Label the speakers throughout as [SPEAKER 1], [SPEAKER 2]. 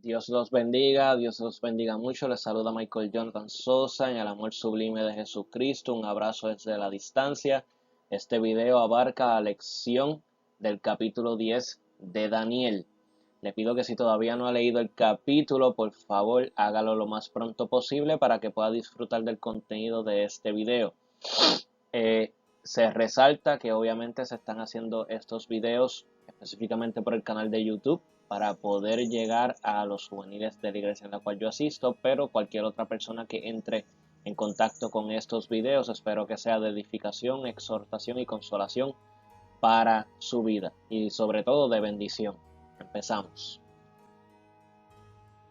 [SPEAKER 1] Dios los bendiga mucho. Les saluda Michael Jonathan Sosa en el amor sublime de Jesucristo. Un abrazo desde la distancia. Este video abarca la lección del capítulo 10 de Daniel. Le pido que si todavía no ha leído el capítulo, por favor hágalo lo más pronto posible para que pueda disfrutar del contenido de este video. Se resalta que obviamente se están haciendo estos videos específicamente por el canal de YouTube para poder llegar a los juveniles de la iglesia en la cual yo asisto, pero cualquier otra persona que entre en contacto con estos videos, espero que sea de edificación, exhortación y consolación para su vida y sobre todo de bendición. Empezamos.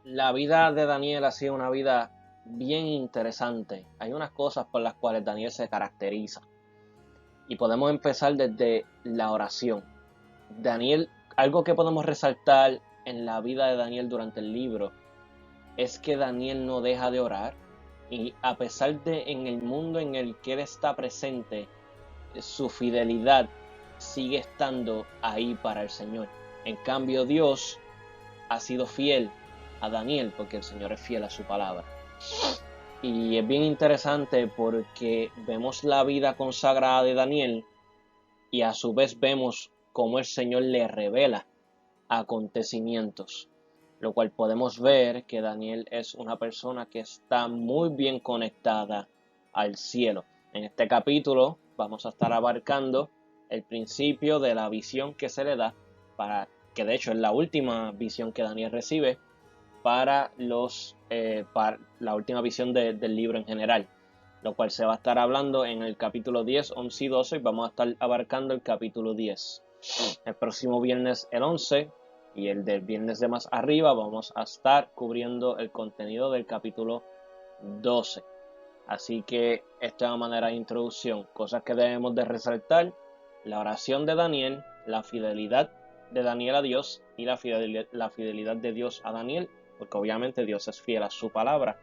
[SPEAKER 1] La vida de Daniel ha sido una vida bien interesante. Hay unas cosas por las cuales Daniel se caracteriza. Y podemos empezar desde la oración. Daniel, algo que podemos resaltar en la vida de Daniel durante el libro es que Daniel no deja de orar y a pesar de en el mundo en el que él está presente, su fidelidad sigue estando ahí para el Señor. En cambio, Dios ha sido fiel a Daniel porque el Señor es fiel a su palabra. Y es bien interesante porque vemos la vida consagrada de Daniel y a su vez vemos cómo el Señor le revela acontecimientos, lo cual podemos ver que Daniel es una persona que está muy bien conectada al cielo. En este capítulo vamos a estar abarcando el principio de la visión que se le da, que de hecho es la última visión que Daniel recibe para la última visión del libro en general, lo cual se va a estar hablando en el capítulo 10, 11 y 12 y vamos a estar abarcando el capítulo 10. El próximo viernes el 11 y el del viernes de más arriba vamos a estar cubriendo el contenido del capítulo 12. Así que esta es una manera de introducción, cosas que debemos de resaltar: la oración de Daniel, la fidelidad de Daniel a Dios y la fidelidad de Dios a Daniel, porque obviamente Dios es fiel a su palabra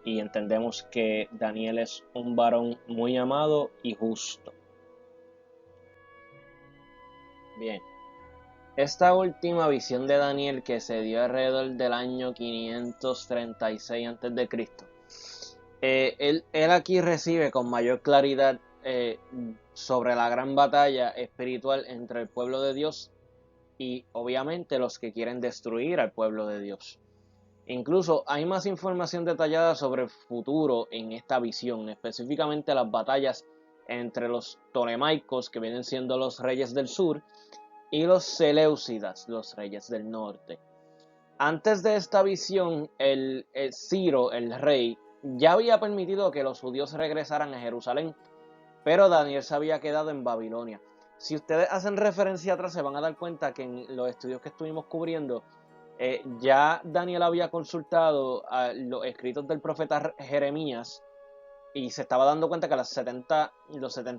[SPEAKER 1] y entendemos que Daniel es un varón muy amado y justo. Bien, esta última visión de Daniel que se dio alrededor del año 536 a.C., él aquí recibe con mayor claridad sobre la gran batalla espiritual entre el pueblo de Dios y obviamente los que quieren destruir al pueblo de Dios. Incluso hay más información detallada sobre el futuro en esta visión, específicamente las batallas entre los Ptolemaicos, que vienen siendo los reyes del sur, y los Seleucidas, los reyes del norte. Antes de esta visión, el Ciro, el rey, ya había permitido que los judíos regresaran a Jerusalén, pero Daniel se había quedado en Babilonia. Si ustedes hacen referencia atrás, se van a dar cuenta que en los estudios que estuvimos cubriendo, ya Daniel había consultado a los escritos del profeta Jeremías y se estaba dando cuenta que los 70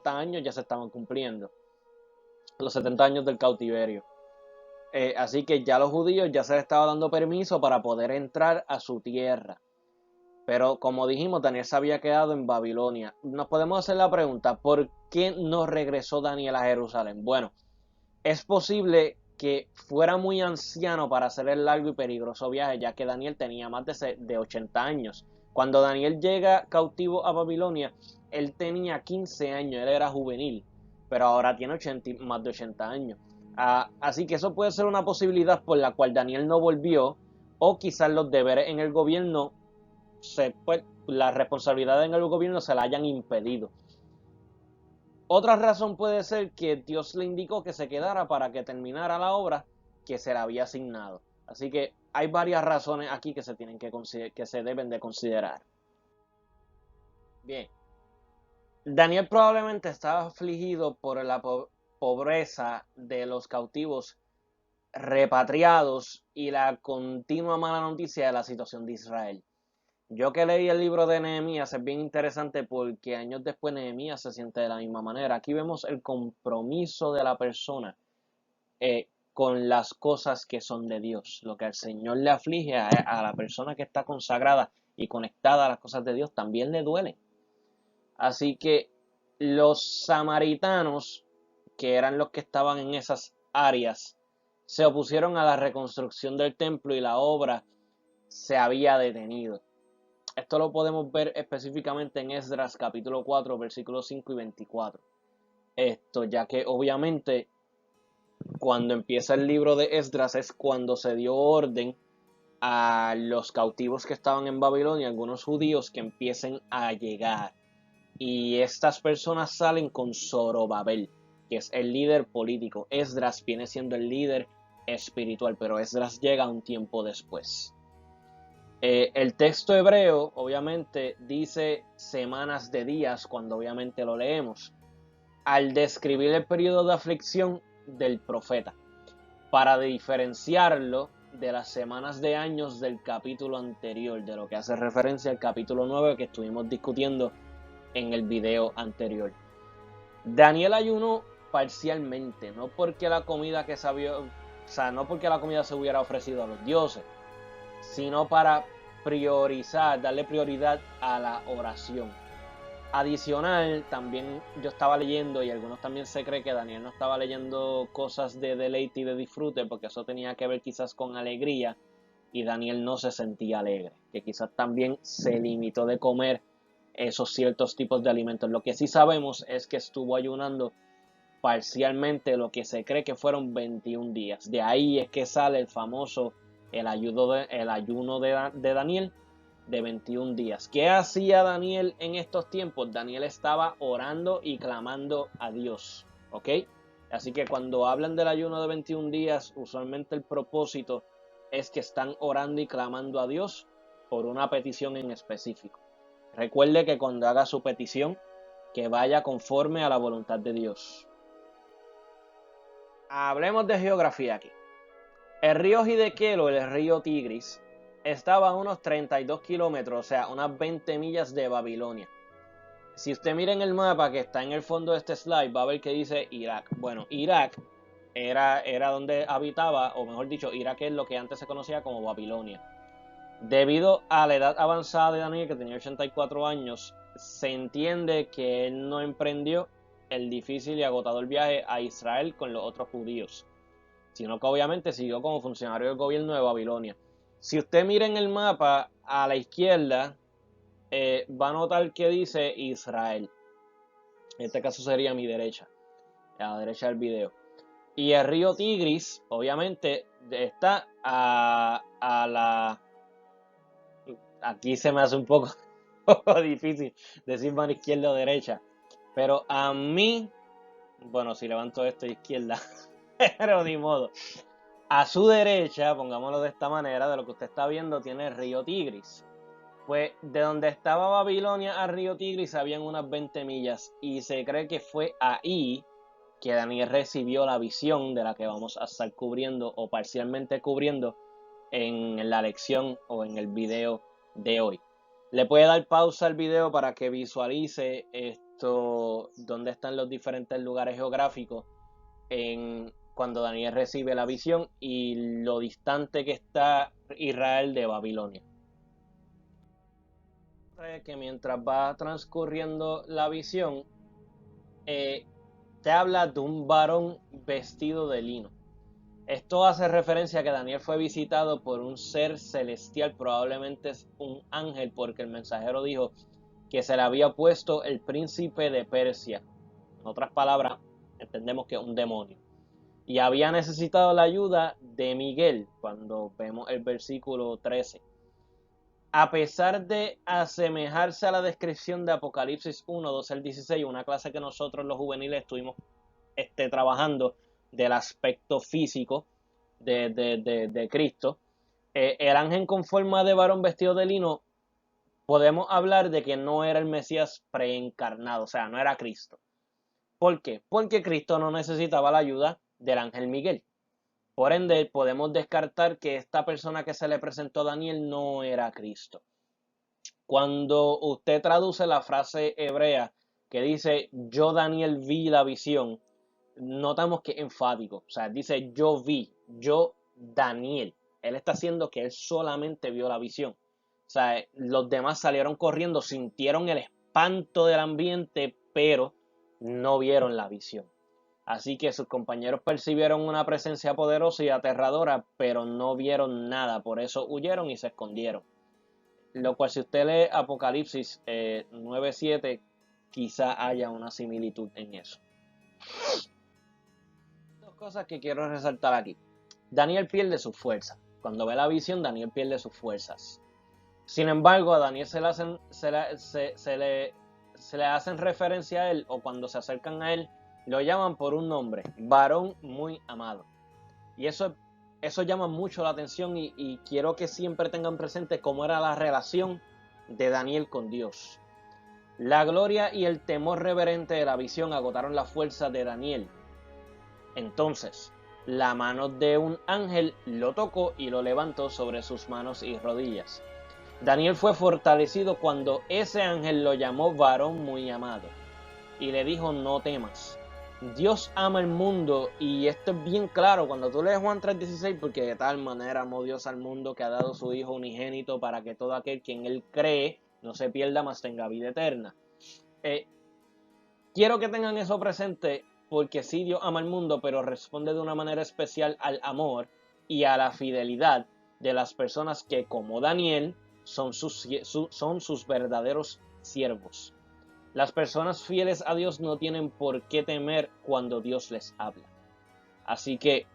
[SPEAKER 1] años ya se estaban cumpliendo, los 70 años del cautiverio. Así que ya los judíos ya se les estaba dando permiso para poder entrar a su tierra. Pero como dijimos, Daniel se había quedado en Babilonia. Nos podemos hacer la pregunta: ¿por qué no regresó Daniel a Jerusalén? Bueno, es posible que fuera muy anciano para hacer el largo y peligroso viaje, ya que Daniel tenía más de 80 años. Cuando Daniel llega cautivo a Babilonia, él tenía 15 años, él era juvenil, pero ahora tiene más de 80 años. Así que eso puede ser una posibilidad por la cual Daniel no volvió, o quizás los deberes en el gobierno, la responsabilidad en el gobierno se la hayan impedido. Otra razón puede ser que Dios le indicó que se quedara para que terminara la obra que se le había asignado. Así que hay varias razones aquí que se deben de considerar. Bien, Daniel probablemente estaba afligido por la pobreza de los cautivos repatriados y la continua mala noticia de la situación de Israel. Yo que leí el libro de Nehemías es bien interesante porque años después Nehemías se siente de la misma manera. Aquí vemos el compromiso de la persona con las cosas que son de Dios. Lo que al Señor le aflige a la persona que está consagrada y conectada a las cosas de Dios también le duele. Así que los samaritanos, que eran los que estaban en esas áreas, se opusieron a la reconstrucción del templo y la obra se había detenido. Esto lo podemos ver específicamente en Esdras capítulo 4, versículos 5 y 24. Ya que obviamente cuando empieza el libro de Esdras es cuando se dio orden a los cautivos que estaban en Babilonia, algunos judíos que empiecen a llegar. Y estas personas salen con Zorobabel, que es el líder político. Esdras viene siendo el líder espiritual, pero Esdras llega un tiempo después. El texto hebreo obviamente dice semanas de días cuando obviamente lo leemos, al describir el periodo de aflicción del profeta, para diferenciarlo de las semanas de años del capítulo anterior, de lo que hace referencia al capítulo 9 que estuvimos discutiendo en el video anterior. Daniel ayunó parcialmente, no porque la comida que sabía, no porque la comida se hubiera ofrecido a los dioses, sino para priorizar, darle prioridad a la oración. Adicional, también yo estaba leyendo, y algunos también se cree que Daniel no estaba leyendo cosas de deleite y de disfrute, porque eso tenía que ver quizás con alegría, y Daniel no se sentía alegre, que quizás también se limitó de comer esos ciertos tipos de alimentos. Lo que sí sabemos es que estuvo ayunando parcialmente, lo que se cree que fueron 21 días. De ahí es que sale el famoso el ayuno de Daniel de 21 días. ¿Qué hacía Daniel en estos tiempos? Daniel estaba orando y clamando a Dios, ¿ok? Así que cuando hablan del ayuno de 21 días, usualmente el propósito es que están orando y clamando a Dios por una petición en específico. Recuerde que cuando haga su petición, que vaya conforme a la voluntad de Dios. Hablemos de geografía aquí. El río Hiddekel, el río Tigris, estaba a unos 32 kilómetros, o sea, unas 20 millas de Babilonia. Si usted mira en el mapa que está en el fondo de este slide, va a ver que dice Irak. Bueno, Irak era donde habitaba, o mejor dicho, Irak es lo que antes se conocía como Babilonia. Debido a la edad avanzada de Daniel, que tenía 84 años, se entiende que él no emprendió el difícil y agotador viaje a Israel con los otros judíos, sino que obviamente siguió como funcionario del gobierno de Babilonia. Si usted mira en el mapa a la izquierda, va a notar que dice Israel. En este caso sería a mi derecha, a la derecha del video. Y el río Tigris, obviamente, está a la... Aquí se me hace un poco difícil decir mano izquierda o derecha. Pero a mí, bueno, si levanto esto a izquierda, pero ni modo. A su derecha, pongámoslo de esta manera, de lo que usted está viendo, tiene el río Tigris. Pues de donde estaba Babilonia al río Tigris habían unas 20 millas y se cree que fue ahí que Daniel recibió la visión de la que vamos a estar cubriendo o parcialmente cubriendo en la lección o en el video de hoy. Le puede dar pausa al video para que visualice dónde están los diferentes lugares geográficos cuando Daniel recibe la visión y lo distante que está Israel de Babilonia. Que mientras va transcurriendo la visión, te habla de un varón vestido de lino. Esto hace referencia a que Daniel fue visitado por un ser celestial, probablemente es un ángel, porque el mensajero dijo que se le había puesto el príncipe de Persia. En otras palabras, entendemos que es un demonio. Y había necesitado la ayuda de Miguel, cuando vemos el versículo 13. A pesar de asemejarse a la descripción de Apocalipsis 1, 12 al 16, una clase que nosotros los juveniles estuvimos trabajando del aspecto físico de Cristo, el ángel con forma de varón vestido de lino, podemos hablar de que no era el Mesías preencarnado, o sea, no era Cristo. ¿Por qué? Porque Cristo no necesitaba la ayuda del ángel Miguel. Por ende, podemos descartar que esta persona que se le presentó a Daniel no era Cristo. Cuando usted traduce la frase hebrea que dice, yo Daniel vi la visión, notamos que es enfático. O sea, dice, yo vi, yo Daniel. Él está haciendo que él solamente vio la visión. O sea, los demás salieron corriendo, sintieron el espanto del ambiente, pero no vieron la visión. Así que sus compañeros percibieron una presencia poderosa y aterradora, pero no vieron nada, por eso huyeron y se escondieron. Lo cual, si usted lee Apocalipsis 9:7, quizá haya una similitud en eso. Dos cosas que quiero resaltar aquí. Daniel pierde sus fuerzas. Cuando ve la visión, Daniel pierde sus fuerzas. Sin embargo, a Daniel se le hacen referencia a él, o cuando se acercan a él, lo llaman por un nombre, varón muy amado. Y eso llama mucho la atención y quiero que siempre tengan presente cómo era la relación de Daniel con Dios. La gloria y el temor reverente de la visión agotaron la fuerza de Daniel. Entonces, la mano de un ángel lo tocó y lo levantó sobre sus manos y rodillas. Daniel fue fortalecido cuando ese ángel lo llamó varón muy amado y le dijo: no temas. Dios ama el mundo, y esto es bien claro cuando tú lees Juan 3:16, porque de tal manera amó Dios al mundo que ha dado su Hijo unigénito para que todo aquel quien Él cree no se pierda, mas tenga vida eterna. Quiero que tengan eso presente, porque sí, Dios ama al mundo, pero responde de una manera especial al amor y a la fidelidad de las personas que, como Daniel, son sus verdaderos siervos. Las personas fieles a Dios no tienen por qué temer cuando Dios les habla. Así que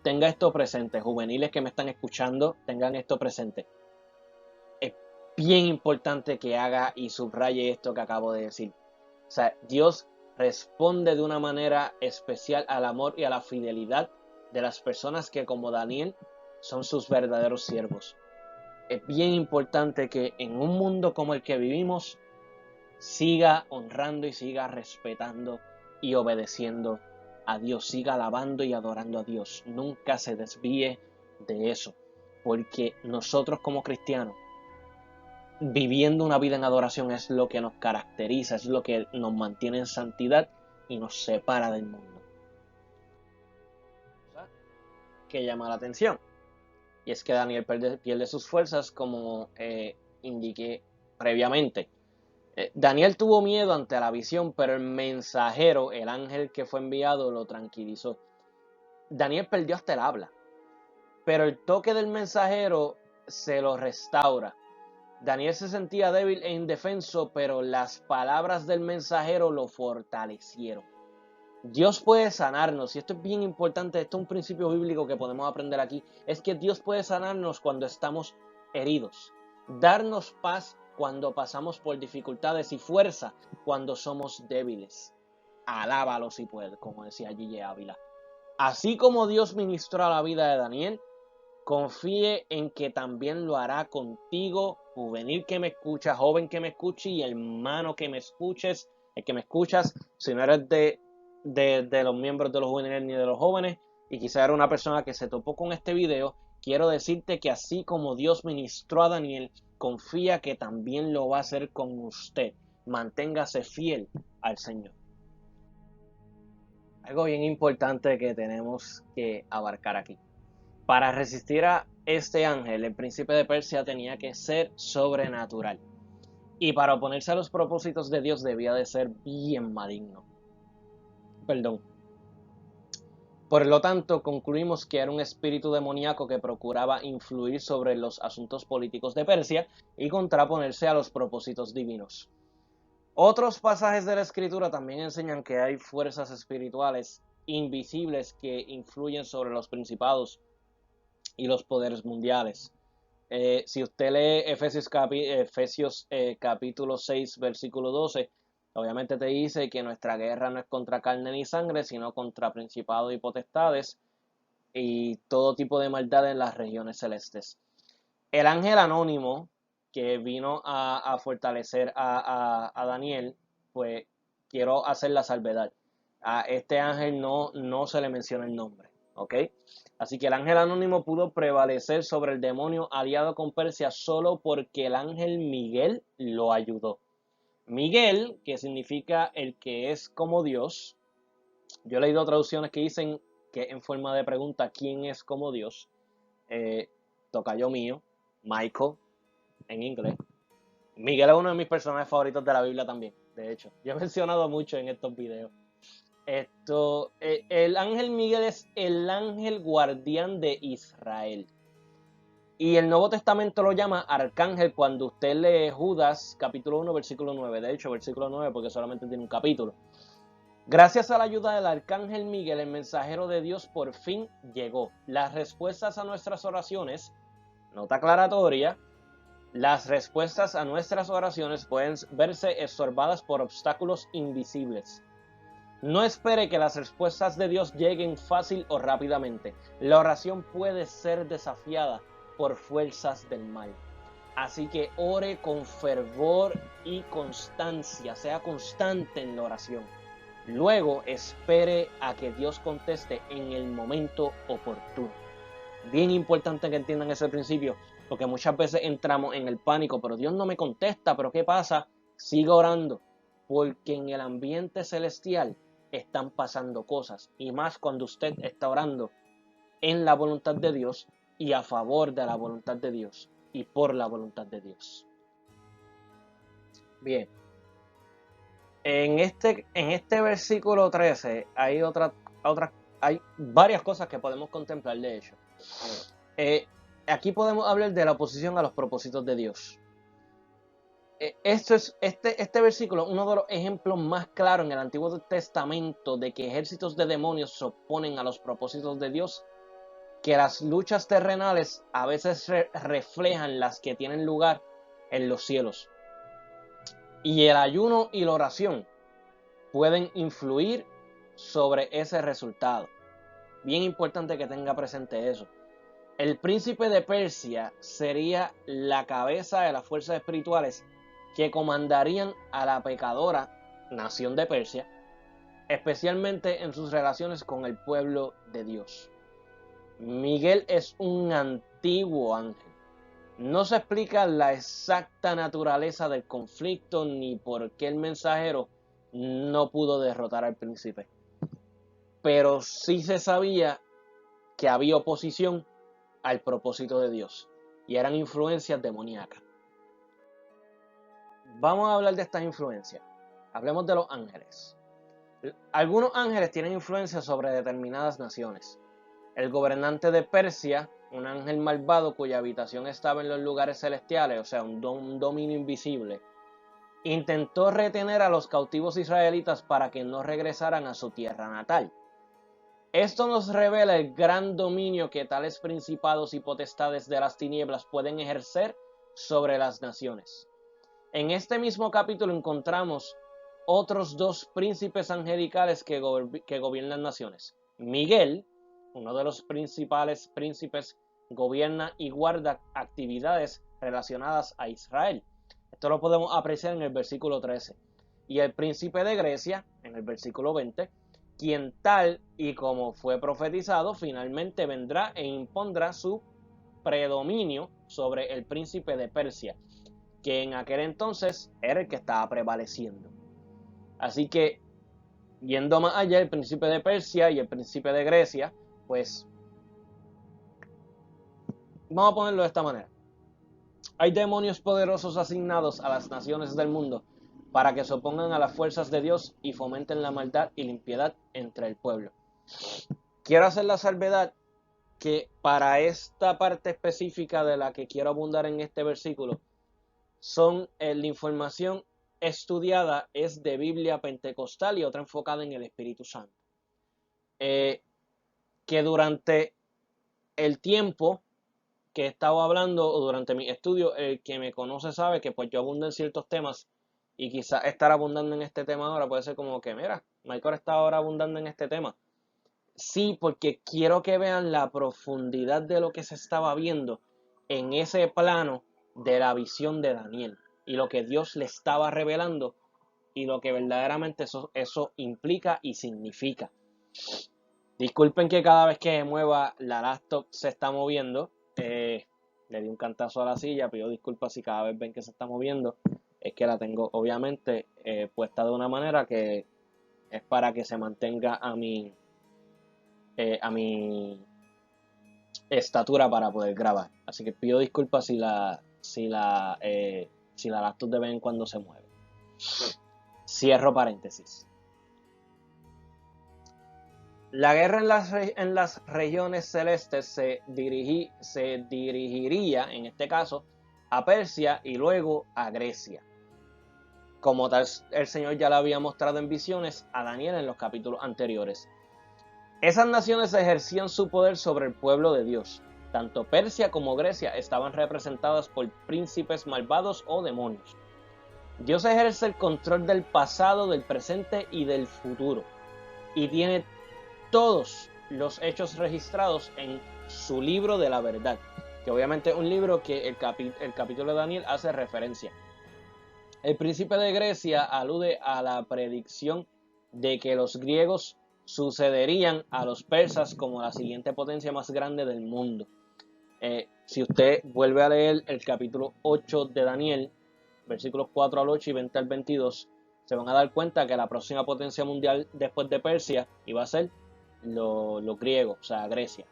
[SPEAKER 1] tenga esto presente, juveniles que me están escuchando, tengan esto presente. Es bien importante que haga y subraye esto que acabo de decir. O sea, Dios responde de una manera especial al amor y a la fidelidad de las personas que, como Daniel, son sus verdaderos siervos. Es bien importante que en un mundo como el que vivimos, siga honrando y siga respetando y obedeciendo a Dios, siga alabando y adorando a Dios. Nunca se desvíe de eso, porque nosotros como cristianos, viviendo una vida en adoración, es lo que nos caracteriza, es lo que nos mantiene en santidad y nos separa del mundo. Que llama la atención, y es que Daniel pierde sus fuerzas, como indiqué previamente. Daniel tuvo miedo ante la visión, pero el mensajero, el ángel que fue enviado, lo tranquilizó. Daniel perdió hasta el habla, pero el toque del mensajero se lo restaura. Daniel se sentía débil e indefenso, pero las palabras del mensajero lo fortalecieron. Dios puede sanarnos, y esto es bien importante, esto es un principio bíblico que podemos aprender aquí, es que Dios puede sanarnos cuando estamos heridos, darnos paz cuando pasamos por dificultades y fuerza cuando somos débiles. Alábalo si puede, como decía Gille Ávila. Así como Dios ministró a la vida de Daniel, confíe en que también lo hará contigo, juvenil que me escucha, joven que me escuche y hermano que me escuches, el que me escuchas, si no eres de los miembros de los juveniles ni de los jóvenes, y quizá era una persona que se topó con este video, quiero decirte que así como Dios ministró a Daniel, confía que también lo va a hacer con usted. Manténgase fiel al Señor. Algo bien importante que tenemos que abarcar aquí. Para resistir a este ángel, el príncipe de Persia tenía que ser sobrenatural. Y para oponerse a los propósitos de Dios debía de ser bien maligno. Por lo tanto, concluimos que era un espíritu demoníaco que procuraba influir sobre los asuntos políticos de Persia y contraponerse a los propósitos divinos. Otros pasajes de la Escritura también enseñan que hay fuerzas espirituales invisibles que influyen sobre los principados y los poderes mundiales. Si usted lee Efesios capítulo 6, versículo 12, obviamente te dice que nuestra guerra no es contra carne ni sangre, sino contra principados y potestades y todo tipo de maldad en las regiones celestes. El ángel anónimo que vino a fortalecer a Daniel, pues quiero hacer la salvedad. A este ángel no se le menciona el nombre, ¿ok? Así que el ángel anónimo pudo prevalecer sobre el demonio aliado con Persia solo porque el ángel Miguel lo ayudó. Miguel, que significa el que es como Dios. Yo he leído traducciones que dicen que en forma de pregunta, ¿quién es como Dios? Tocayo mío, Michael, en inglés. Miguel es uno de mis personajes favoritos de la Biblia también, de hecho. Yo he mencionado mucho en estos videos. El ángel Miguel es el ángel guardián de Israel. Y el Nuevo Testamento lo llama arcángel cuando usted lee Judas capítulo 1 versículo 9. De hecho, versículo 9 porque solamente tiene un capítulo. Gracias a la ayuda del arcángel Miguel, el mensajero de Dios por fin llegó. Las respuestas a nuestras oraciones, nota aclaratoria, las respuestas a nuestras oraciones pueden verse estorbadas por obstáculos invisibles. No espere que las respuestas de Dios lleguen fácil o rápidamente. La oración puede ser desafiada por fuerzas del mal. Así que ore con fervor y constancia, sea constante en la oración. Luego espere a que Dios conteste en el momento oportuno. Bien importante que entiendan ese principio, porque muchas veces entramos en el pánico, pero Dios no me contesta, pero ¿qué pasa? Siga orando, porque en el ambiente celestial están pasando cosas, y más cuando usted está orando en la voluntad de Dios y a favor de la voluntad de Dios y por la voluntad de Dios. Bien, en este versículo 13 hay hay varias cosas que podemos contemplar, de hecho. Aquí podemos hablar de la oposición a los propósitos de Dios. Este versículo es uno de los ejemplos más claros en el Antiguo Testamento de que ejércitos de demonios se oponen a los propósitos de Dios, que las luchas terrenales a veces reflejan las que tienen lugar en los cielos. Y el ayuno y la oración pueden influir sobre ese resultado. Bien importante que tenga presente eso. El príncipe de Persia sería la cabeza de las fuerzas espirituales que comandarían a la pecadora nación de Persia, especialmente en sus relaciones con el pueblo de Dios. Miguel es un antiguo ángel. No se explica la exacta naturaleza del conflicto ni por qué el mensajero no pudo derrotar al príncipe. Pero sí se sabía que había oposición al propósito de Dios y eran influencias demoníacas. Vamos a hablar de estas influencias. Hablemos de los ángeles. Algunos ángeles tienen influencia sobre determinadas naciones. El gobernante de Persia, un ángel malvado cuya habitación estaba en los lugares celestiales, o sea, un dominio invisible, intentó retener a los cautivos israelitas para que no regresaran a su tierra natal. Esto nos revela el gran dominio que tales principados y potestades de las tinieblas pueden ejercer sobre las naciones. En este mismo capítulo encontramos otros dos príncipes angelicales que gobiernan naciones. Miguel, uno de los principales príncipes, gobierna y guarda actividades relacionadas a Israel. Esto lo podemos apreciar en el versículo 13. Y el príncipe de Grecia, en el versículo 20, quien tal y como fue profetizado, finalmente vendrá e impondrá su predominio sobre el príncipe de Persia, que en aquel entonces era el que estaba prevaleciendo. Así que, yendo más allá, el príncipe de Persia y el príncipe de Grecia, pues, vamos a ponerlo de esta manera. Hay demonios poderosos asignados a las naciones del mundo para que se opongan a las fuerzas de Dios y fomenten la maldad y la impiedad entre el pueblo. Quiero hacer la salvedad que para esta parte específica de la que quiero abundar en este versículo, la información estudiada es de Biblia pentecostal y otra enfocada en el Espíritu Santo. Que durante el tiempo que he estado hablando o durante mi estudio, el que me conoce sabe que pues yo abundo en ciertos temas y quizás estar abundando en este tema ahora puede ser como que, mira, Michael está ahora abundando en este tema. Sí, porque quiero que vean la profundidad de lo que se estaba viendo en ese plano de la visión de Daniel y lo que Dios le estaba revelando y lo que verdaderamente eso implica y significa. Disculpen que cada vez que mueva la laptop se está moviendo. Le di un cantazo a la silla, pido disculpas si cada vez ven que se está moviendo. Es que la tengo obviamente puesta de una manera que es para que se mantenga a mi estatura para poder grabar. Así que pido disculpas si la laptop de vez en cuando se mueve. Cierro paréntesis. La guerra en las regiones celestes se dirigiría, en este caso, a Persia y luego a Grecia. Como tal, el Señor ya lo había mostrado en visiones a Daniel en los capítulos anteriores. Esas naciones ejercían su poder sobre el pueblo de Dios. Tanto Persia como Grecia estaban representadas por príncipes malvados o demonios. Dios ejerce el control del pasado, del presente y del futuro, y tiene todos los hechos registrados en su libro de la verdad, que obviamente es un libro que el capítulo de Daniel hace referencia. El príncipe de Grecia alude a la predicción de que los griegos sucederían a los persas como la siguiente potencia más grande del mundo. Si usted vuelve a leer el capítulo 8 de Daniel, versículos 4 al 8 y 20 al 22, se van a dar cuenta que la próxima potencia mundial después de Persia iba a ser los griegos, o sea, Grecia.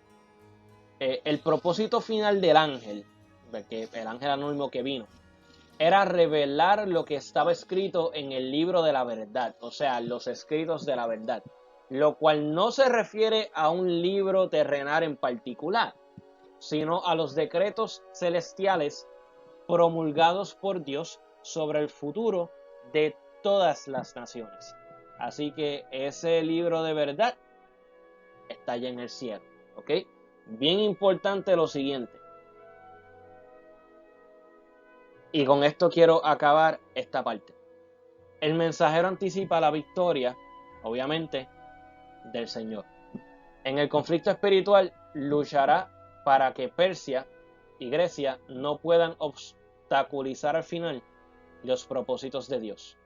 [SPEAKER 1] El propósito final del ángel, porque el ángel anónimo que vino, era revelar lo que estaba escrito en el libro de la verdad, o sea, los escritos de la verdad, lo cual no se refiere a un libro terrenal en particular, sino a los decretos celestiales promulgados por Dios sobre el futuro de todas las naciones. Así que ese libro de verdad está allá en el cielo, ¿ok? Bien importante lo siguiente. Y con esto quiero acabar esta parte. El mensajero anticipa la victoria, obviamente, del Señor. En el conflicto espiritual luchará para que Persia y Grecia no puedan obstaculizar al final los propósitos de Dios.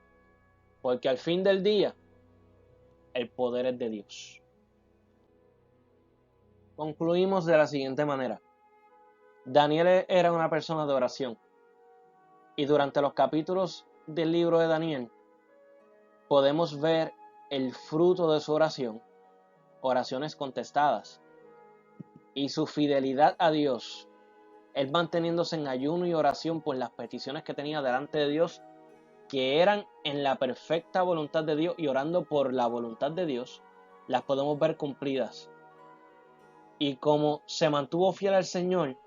[SPEAKER 1] Porque al fin del día, el poder es de Dios. Concluimos de la siguiente manera. Daniel era una persona de oración. Y durante los capítulos del libro de Daniel, podemos ver el fruto de su oración, oraciones contestadas, y su fidelidad a Dios, él manteniéndose en ayuno y oración por las peticiones que tenía delante de Dios, que eran en la perfecta voluntad de Dios, y orando por la voluntad de Dios, las podemos ver cumplidas. Y como se mantuvo fiel al Señor,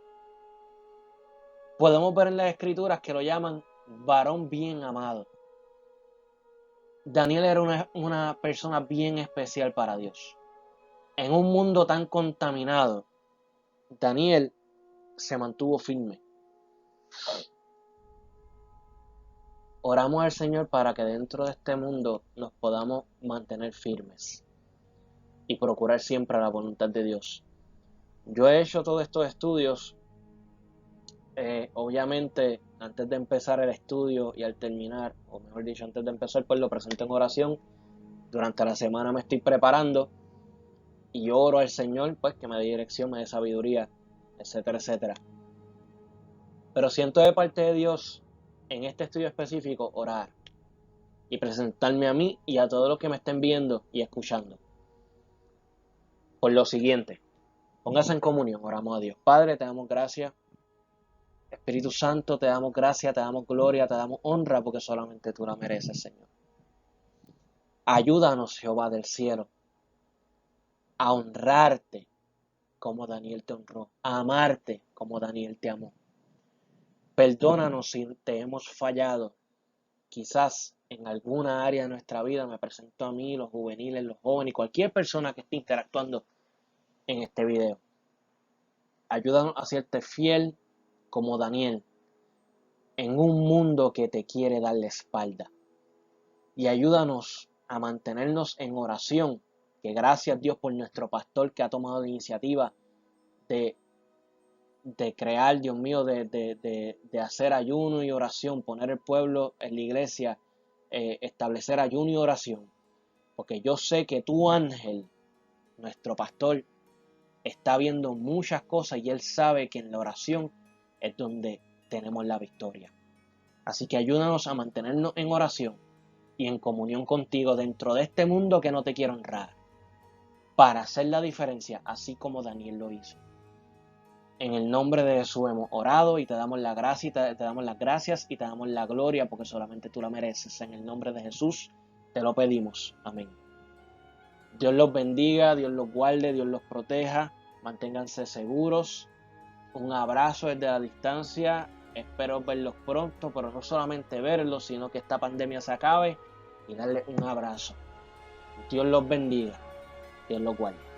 [SPEAKER 1] podemos ver en las Escrituras que lo llaman varón bien amado. Daniel era una persona bien especial para Dios. En un mundo tan contaminado, Daniel se mantuvo firme. Oramos al Señor para que dentro de este mundo nos podamos mantener firmes y procurar siempre la voluntad de Dios. Yo he hecho todos estos estudios, obviamente antes de empezar el estudio y al terminar, o mejor dicho, antes de empezar, pues lo presento en oración. Durante la semana me estoy preparando y oro al Señor, pues que me dé dirección, me dé sabiduría, etcétera, etcétera. Pero siento de parte de Dios, en este estudio específico, orar y presentarme a mí y a todos los que me estén viendo y escuchando. Por lo siguiente, póngase en comunión, oramos a Dios. Padre, te damos gracias. Espíritu Santo, te damos gracias, te damos gloria, te damos honra, porque solamente tú la mereces, Señor. Ayúdanos, Jehová del cielo, a honrarte como Daniel te honró, a amarte como Daniel te amó. Perdónanos si te hemos fallado. Quizás en alguna área de nuestra vida, me presento a mí, los juveniles, los jóvenes y cualquier persona que esté interactuando en este video. Ayúdanos a serte fiel como Daniel en un mundo que te quiere dar la espalda. Y ayúdanos a mantenernos en oración, que gracias Dios por nuestro pastor que ha tomado la iniciativa de crear, Dios mío, de hacer ayuno y oración, poner el pueblo en la iglesia, establecer ayuno y oración. Porque yo sé que tu ángel, nuestro pastor, está viendo muchas cosas y él sabe que en la oración es donde tenemos la victoria. Así que ayúdanos a mantenernos en oración y en comunión contigo dentro de este mundo que no te quiere honrar, para hacer la diferencia, así como Daniel lo hizo. En el nombre de Jesús hemos orado y te damos la gracia y te damos las gracias y te damos la gloria, porque solamente tú la mereces. En el nombre de Jesús te lo pedimos. Amén. Dios los bendiga, Dios los guarde, Dios los proteja, manténganse seguros. Un abrazo desde la distancia, espero verlos pronto, pero no solamente verlos, sino que esta pandemia se acabe y darles un abrazo. Dios los bendiga, Dios los guarde.